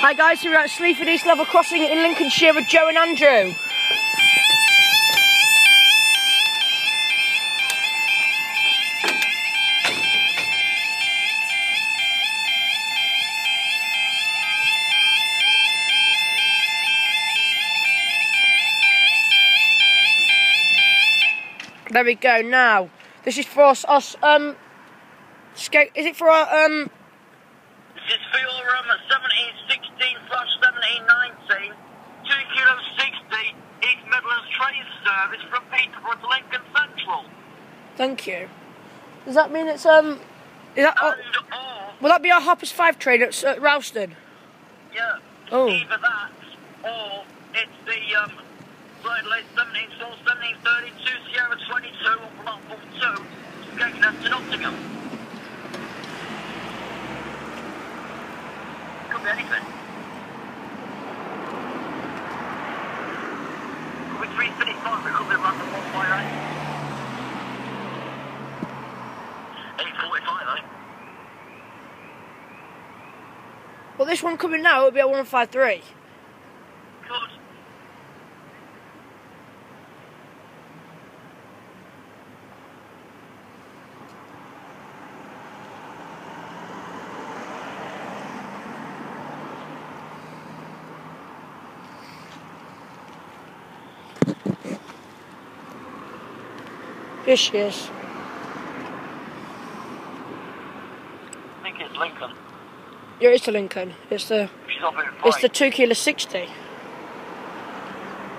Hi guys, we're at Sleaford East level crossing in Lincolnshire with Joe and Andrew. There we go. Now, this is for us. Skate. Is it for our This is for your 1716/1719, 2 kilo 60, East Midlands train service from Peterborough to Lincoln Central. Thank you. Does that mean it's Is that? Will that be our Hoppers 5 train at Ralston? Yeah. Oh. Either that, or it's the late 1732 Sierra 22 on platform 2, skating us to Nottingham. Could be anything. Could be 335, it could be random 158. 845, eh? Well, this one coming now, it'll be at 153. Good. Here she is. I think it's Lincoln. Yeah, it's to Lincoln. It's the She's up in 3. it's the 2 kilo 60.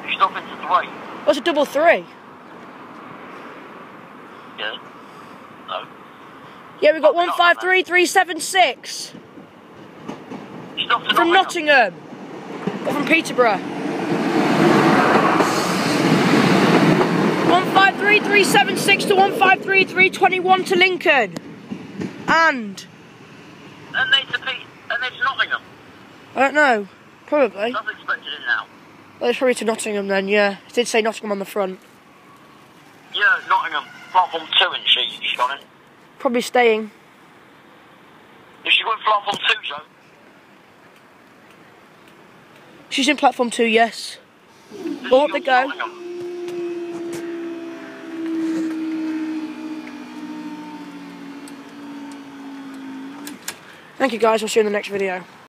She's up into 3. What's a double 3? Yeah. No. Yeah, we've got 153376 She's up to from Nottingham. Or from Peterborough. 153376 to 153321 to Lincoln. And And they to Nottingham. I don't know. Probably. That's expected in now. Well, it's probably to Nottingham then, yeah. It did say Nottingham on the front. Yeah, Nottingham. Platform 2, isn't she? She's gone in. Probably staying. Is she going platform 2, Joe? She's in platform 2, yes. Well, up they go. Nottingham? Thank you guys, we'll see you in the next video.